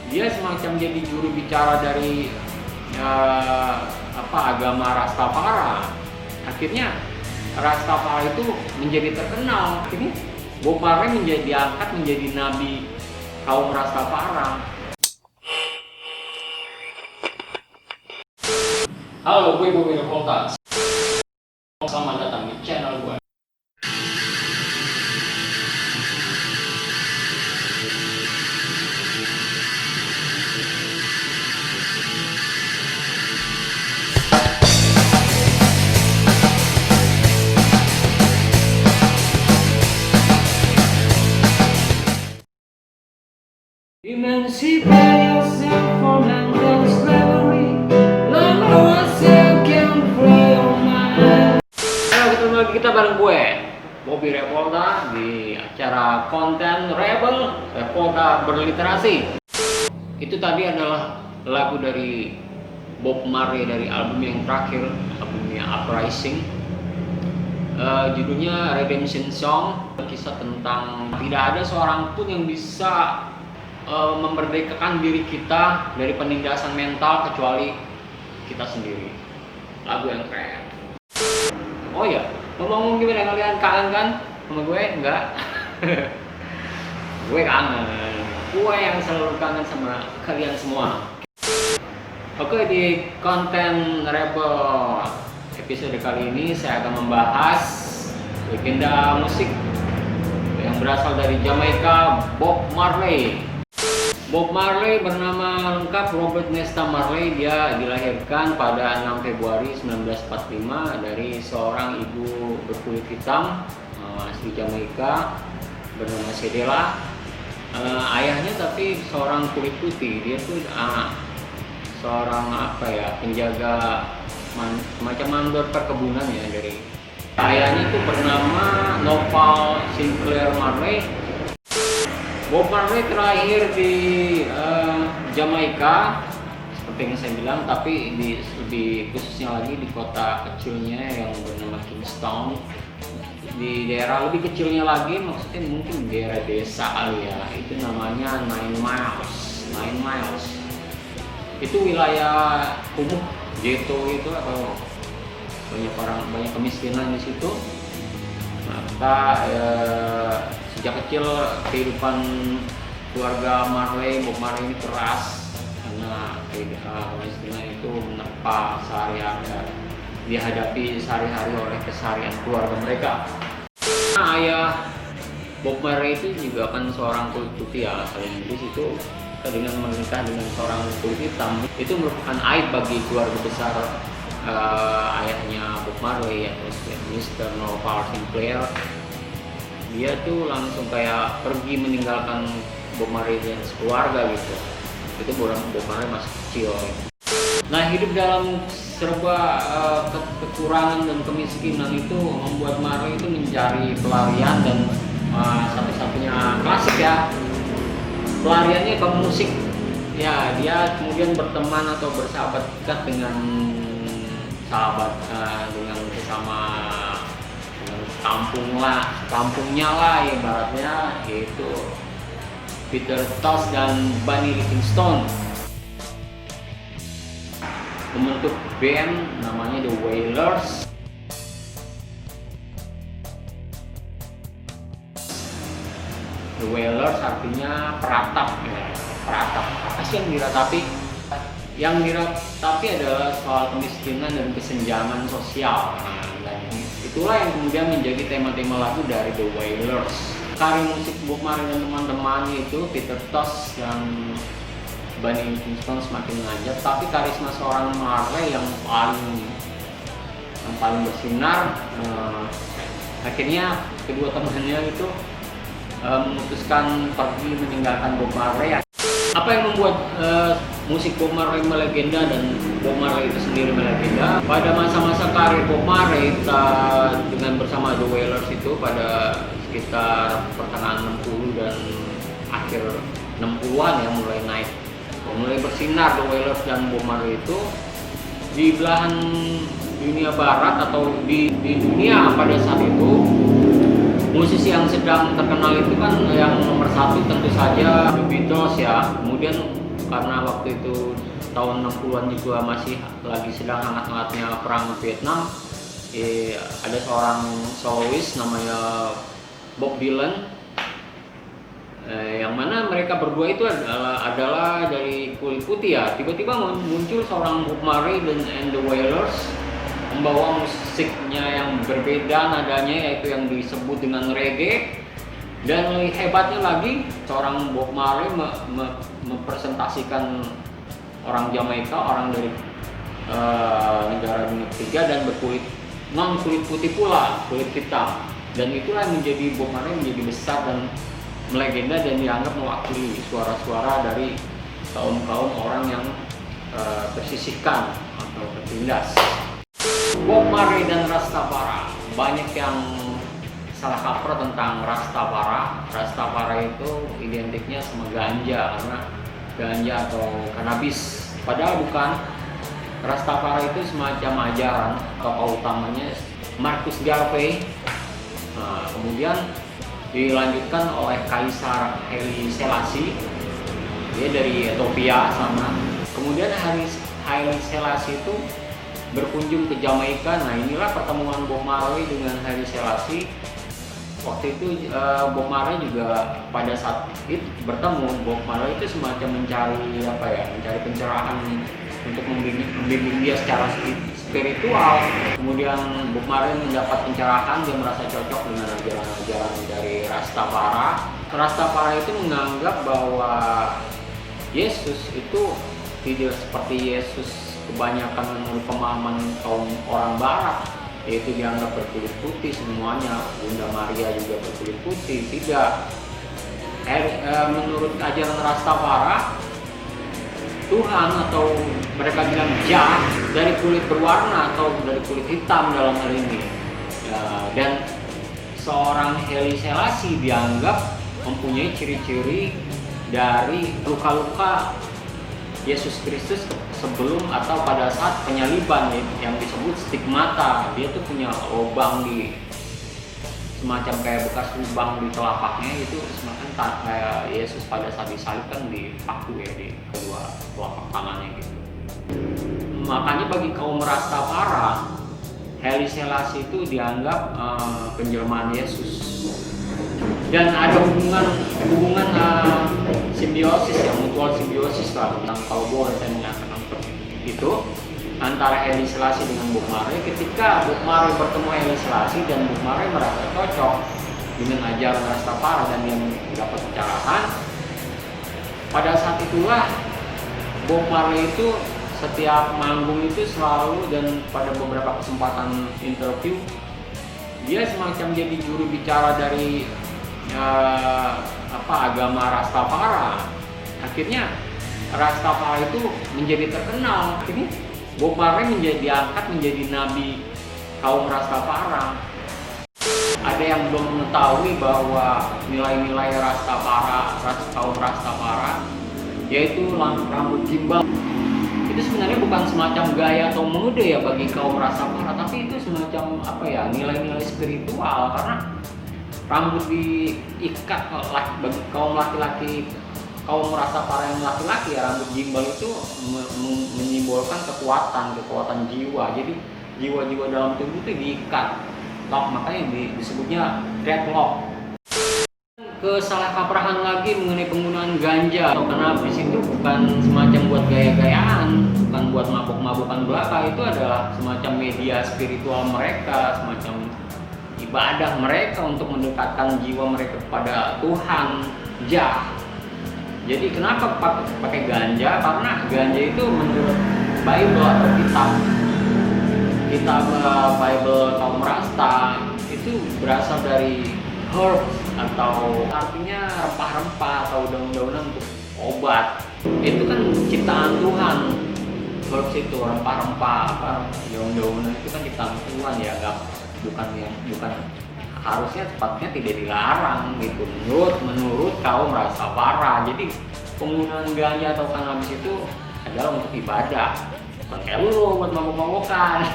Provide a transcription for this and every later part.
dia semacam jadi juru bicara dari agama Rastafari. Akhirnya Rastafari itu menjadi terkenal. Akhirnya Bob Marley diangkat menjadi nabi kaum Rastafari. Halo, gue Bobby Revolta. Selamat datang di channel gue. Emancipate yourself from mental slavery. Learn yourself can free your mind. Halo, ketemu lagi kita bareng gue Bobby Revolta di acara konten Rebel Revolta Berliterasi. Itu tadi adalah lagu dari Bob Marley dari album yang terakhir, albumnya Uprising. Judulnya Redemption Song. Kisah tentang tidak ada seorang pun yang bisa memerdekakan diri kita dari penindasan mental kecuali kita sendiri. Lagu yang keren. Oh ya, ngomong gimana, kalian kangen kan sama gue? Enggak. Gue kangen. Gue yang selalu kangen sama kalian semua. Oke, di konten Rebel episode kali ini saya akan membahas legenda musik yang berasal dari Jamaika, Bob Marley. Bob Marley bernama lengkap Robert Nesta Marley. Dia dilahirkan pada 6 Februari 1945 dari seorang ibu berkulit hitam asli Jamaika bernama Cedella. Ayahnya tapi seorang kulit putih. Dia tuh seorang penjaga macam mandor perkebunan ya. Dari ayahnya itu bernama Noval Sinclair Marley. Bob Marley terlahir di Jamaika seperti yang saya bilang, tapi lebih khususnya lagi di kota kecilnya yang bernama Kingston. Di daerah lebih kecilnya lagi, maksudnya mungkin daerah desa kali ya, itu namanya Nine Miles. Itu wilayah kumuh, ghetto itu, atau banyak kemiskinan di situ. Maka sejak kecil kehidupan keluarga Bob Marley ini keras karena kemiskinan itu menerpa sehari-hari, dihadapi sehari-hari oleh keseharian keluarga mereka. Ayah Bob Marley itu juga kan seorang kulit putih ya, asal Inggris. Itu dengan menikah dengan seorang kulit hitam itu merupakan aib bagi keluarga besar ayahnya Bob Marley, yaitu Mr. Noval Sinclair. Dia tuh langsung kayak pergi meninggalkan Bob Marley dan keluarga gitu. Itu Bob Marley masih kecil. Nah, hidup dalam serba kekurangan dan kemiskinan itu membuat Marley itu mencari pelarian, dan satu-satunya klasik ya, pelariannya ke musik. Ya, dia kemudian berteman atau bersahabat dekat dengan sesama kampungnya lah ibaratnya, yaitu Peter Tosh dan Bunny Livingston. Membentuk band namanya The Wailers. The Wailers artinya peratap ya. Peratap, apa sih yang diratapi? Yang diratapi adalah soal kemiskinan dan kesenjangan sosial. Dan itulah yang kemudian menjadi tema-tema lagu dari The Wailers. Karir musik Bob Marley dan teman-temannya itu Peter Tosh dan Bunny Livingston semakin menanjak, tapi karisma seorang Marley yang paling bersinar. Akhirnya kedua temannya itu memutuskan pergi meninggalkan Bob Marley. Apa yang membuat musik Bob Marley melegenda dan Bob Marley itu sendiri melegenda? Pada masa-masa karir Bob Marley dengan bersama The Wailers itu pada sekitar pertengahan 60 dan akhir 60-an ya, mulai bersinar The Wailers dan Bob Marley itu di belahan dunia barat atau di dunia pada saat itu. Musisi yang sedang terkenal itu kan yang nomor satu tentu saja The Beatles ya. Kemudian karena waktu itu tahun 60-an juga masih lagi sedang hangat-hangatnya perang Vietnam. Ada seorang solois namanya Bob Dylan, yang mana mereka berdua itu adalah dari kulit putih ya. Tiba-tiba muncul seorang Bob Marley and the Wailers membawa musiknya yang berbeda nadanya, yaitu yang disebut dengan reggae. Dan lebih hebatnya lagi, seorang Bob Marley mempresentasikan orang Jamaika, orang dari negara dunia ketiga dan berkulit non kulit putih pula, kulit hitam. Dan itulah yang menjadi Bob Marley menjadi besar dan melegenda dan dianggap mewakili suara-suara dari kaum orang yang tersisihkan atau tertindas. Bob Marley dan Rastafari, banyak yang salah kaprah tentang Rastafari. Rastafari itu identiknya sama ganja, karena ganja atau kanabis. Padahal bukan. Rastafari itu semacam ajaran. Tokoh utamanya Marcus Garvey. Kemudian dilanjutkan oleh Kaisar Haile Selassie, dia dari Ethiopia sama. Kemudian Haile Selassie itu berkunjung ke Jamaika. Nah, inilah pertemuan Bob Marley dengan Haile Selassie. Waktu itu Bob Marley juga pada saat itu bertemu. Bob Marley itu semacam mencari mencari pencerahan untuk membimbing dia secara spiritual. Kemudian Bob Marley mendapat pencerahan, dia merasa cocok dengan ajaran-ajaran dari Rastafari. Rastafari itu menganggap bahwa Yesus itu tidak seperti Yesus kebanyakan menurut pemahaman kaum orang Barat, yaitu dianggap berkulit putih semuanya. Bunda Maria juga berkulit putih. Tidak. Menurut ajaran Rastafari, Tuhan atau mereka bilang Jah dari kulit berwarna atau dari kulit hitam dalam hal ini. Dan seorang Haile Selassie dianggap mempunyai ciri-ciri dari luka-luka Yesus Kristus sebelum atau pada saat penyaliban, yang disebut stigmata. Dia tuh punya lubang di semacam kayak bekas lubang di telapaknya, itu semacam kayak Yesus pada saat disalibkan dipaku ya di kedua telapak tangannya gitu. Makanya bagi kaum Rastafari, Haile Selassie itu dianggap penjelmaan Yesus. Dan ada hubungan simbiosis ya, mutual simbiosis lah. Kalau boleh saya mengatakan seperti itu, antara Haile Selassie dengan Bob Marley. Ketika Bob Marley bertemu Haile Selassie dan Bob Marley merasa cocok dengan ajaran Rastafari dan yang dapat pencerahan, pada saat itulah Bob Marley itu setiap manggung itu selalu, dan pada beberapa kesempatan interview, dia semacam jadi juru bicara dari agama Rastafari. Akhirnya Rastafari itu menjadi terkenal. Akhirnya Bob Marley diangkat menjadi nabi kaum Rastafari. Ada yang belum mengetahui bahwa nilai-nilai kaum Rastafari, yaitu rambut gimbal. Itu sebenarnya bukan semacam gaya atau mode ya bagi kaum Rastafari, tapi itu semacam nilai-nilai spiritual, karena rambut diikat bagi kaum laki-laki, kaum Rastafari yang laki-laki ya, rambut gimbal itu menyimbolkan kekuatan jiwa. Jadi jiwa-jiwa dalam tubuh itu diikat, makanya disebutnya dreadlock. Kesalahkaprahan lagi mengenai penggunaan ganja atau kanabis itu bukan semacam buat gaya-gayaan, bukan buat mabuk-mabukan belaka. Itu adalah semacam media spiritual mereka, semacam ibadah mereka untuk mendekatkan jiwa mereka kepada Tuhan Jah. Jadi kenapa pakai ganja? Karena ganja itu menurut Bible atau kitab Bible kaum Rasta itu berasal dari herbs, atau artinya rempah-rempah atau daun-daunan untuk obat. Itu kan ciptaan Tuhan. Herbs itu rempah-rempah, daun-daunan itu kan ciptaan Tuhan ya, bukan harusnya tepatnya tidak dilarang gitu menurut kaum Rastafari. Jadi penggunaan ganja atau kanabis itu adalah untuk ibadah, bukan kayak lu buat mabuk-mabukan.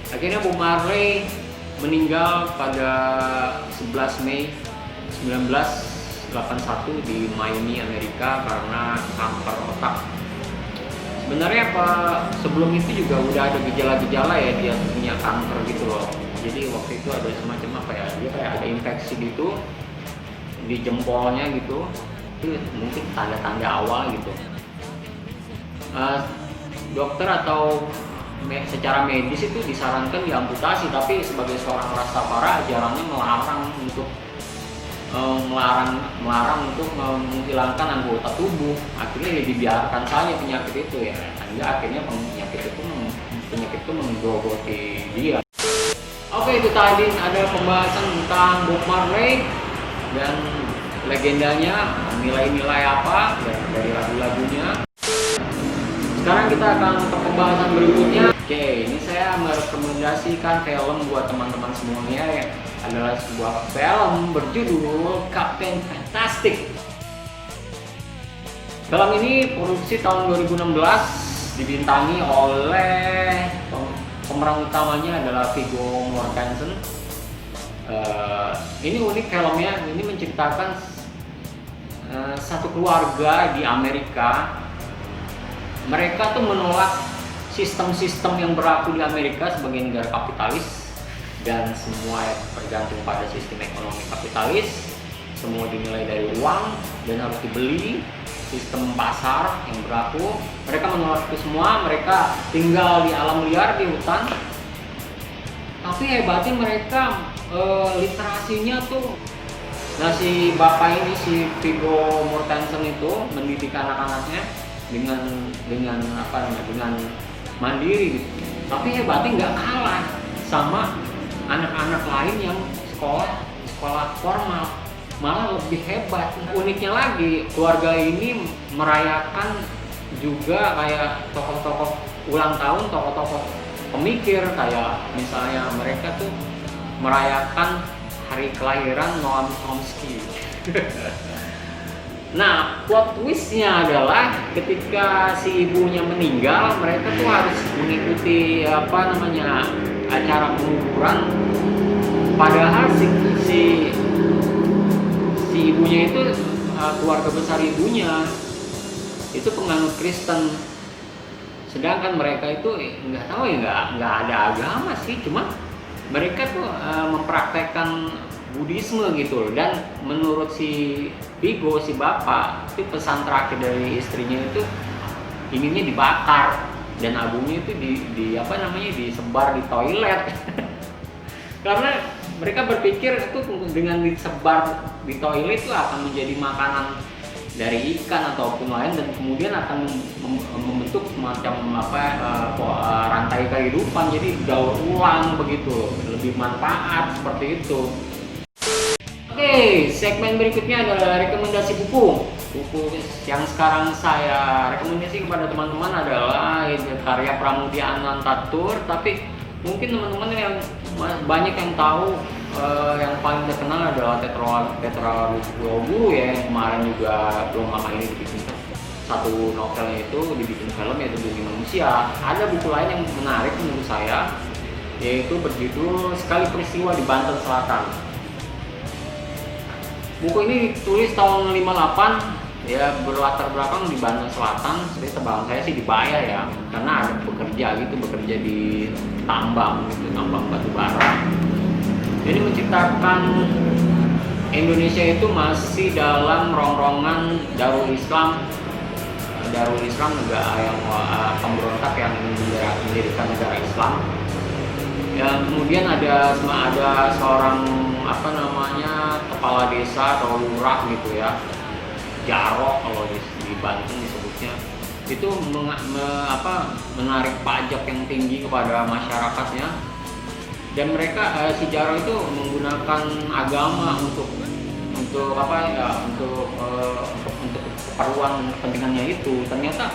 Akhirnya Bob Marley meninggal pada 11 Mei 1965 81 di Miami, Amerika karena kanker otak. Sebenarnya sebelum itu juga udah ada gejala-gejala ya dia punya kanker gitu loh. Jadi waktu itu ada semacam dia kayak ada infeksi gitu di jempolnya gitu. Itu mungkin tanda-tanda awal gitu. Dokter atau secara medis itu disarankan diamputasi, tapi sebagai seorang Rastafari ajarannya melarang untuk untuk menghilangkan anggota tubuh. Akhirnya ya dibiarkan saja penyakit itu ya, sehingga akhirnya penyakit itu menggerogoti dia. Oke, itu tadi ada pembahasan tentang Bob Marley dan legendanya, nilai-nilai apa dari lagu-lagunya. Sekarang kita akan ke pembahasan berikutnya. Oke, ini saya merekomendasikan film buat teman-teman semuanya ya. Adalah sebuah film berjudul Captain Fantastic. Film ini produksi tahun 2016, dibintangi oleh pemeran utamanya adalah Viggo Mortensen. Ini unik filmnya, ini menceritakan satu keluarga di Amerika. Mereka tuh menolak sistem-sistem yang berlaku di Amerika sebagai negara kapitalis dan semua bergantung pada sistem ekonomi kapitalis. Semua dinilai dari uang dan harus dibeli, sistem pasar yang berlaku. Mereka menolak itu semua, mereka tinggal di alam liar, di hutan. Tapi hebatnya mereka literasinya tuh. Nah, si bapak ini, si Viggo Mortensen itu mendidik anak-anaknya dengan mandiri gitu. Tapi hebatnya nggak kalah sama anak-anak lain yang sekolah formal, malah lebih hebat. Uniknya lagi, keluarga ini merayakan juga kayak tokoh-tokoh ulang tahun, tokoh-tokoh pemikir, kayak misalnya mereka tuh merayakan hari kelahiran Noam Chomsky. Nah, plot twistnya adalah ketika si ibunya meninggal, mereka tuh harus mengikuti acara penguburan. Padahal si ibunya itu keluarga besar ibunya itu penganut Kristen, sedangkan mereka itu nggak tahu ya, nggak ada agama sih, cuma mereka tuh mempraktekkan Buddhisme gitu. Dan menurut si Viggo, si bapak, itu pesan terakhir dari istrinya itu inginnya dibakar dan albumnya itu disebar di toilet. Karena mereka berpikir itu dengan disebar di toilet itu akan menjadi makanan dari ikan ataupun lain, dan kemudian akan membentuk semacam rantai kehidupan, jadi daur ulang begitu, lebih manfaat seperti itu. Oke, segmen berikutnya adalah rekomendasi buku. Buku yang sekarang saya rekomendasi kepada teman-teman adalah karya Pramudia Anantatur. Tapi mungkin teman-teman yang banyak yang tahu, yang paling terkenal adalah Tetralogu ya, yang kemarin juga belum lama ini dibikin satu novelnya itu dibikin film, yaitu Bumi Manusia. Ada buku lain yang menarik menurut saya, yaitu berjudul Sekali Peristiwa di Banten Selatan. Buku ini ditulis tahun 58 ya, berlatar belakang di Banten Selatan. Jadi tebakan saya sih dibayar ya, karena ada bekerja di tambang batu bara. Ini menceritakan Indonesia itu masih dalam rongrongan Darul Islam negara yang pemberontak yang mendirikan negara Islam. Yang kemudian ada seorang kepala desa atau lurah gitu ya, Jarok kalau di Banten disebutnya, itu menarik pajak yang tinggi kepada masyarakatnya. Dan mereka si Jarok itu menggunakan agama untuk keperluan kepentingannya itu. Ternyata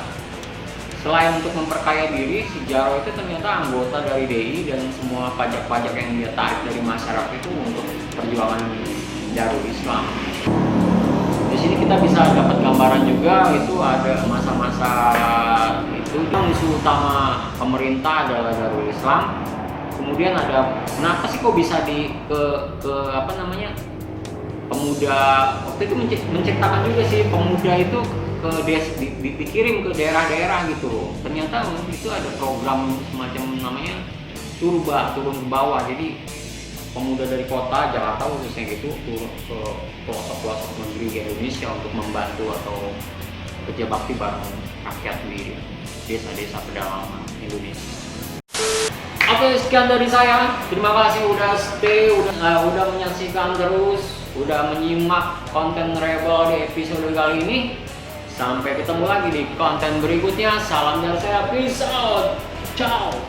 selain untuk memperkaya diri, si Jarok itu ternyata anggota dari DI, dan semua pajak-pajak yang dia tarik dari masyarakat itu untuk perjuangan Darul Islam. Di sini kita bisa dapat gambaran juga, itu ada masa-masa itu musuh utama pemerintah adalah Darul Islam. Kemudian ada kenapa sih kok bisa pemuda waktu itu menciptakan juga sih pemuda itu ke dikirim ke daerah-daerah gitu. Ternyata itu ada program semacam namanya turun ke bawah. Jadi pemuda dari kota Jakarta khususnya gitu turun ke pelosok-pelosok negeri di Indonesia untuk membantu atau kerja bakti bareng rakyat di desa-desa pedalaman Indonesia. Oke, sekian dari saya. Terima kasih udah stay, udah menyaksikan terus, udah menyimak konten Rebel di episode kali ini. Sampai ketemu lagi di konten berikutnya. Salam dari saya, peace out, ciao.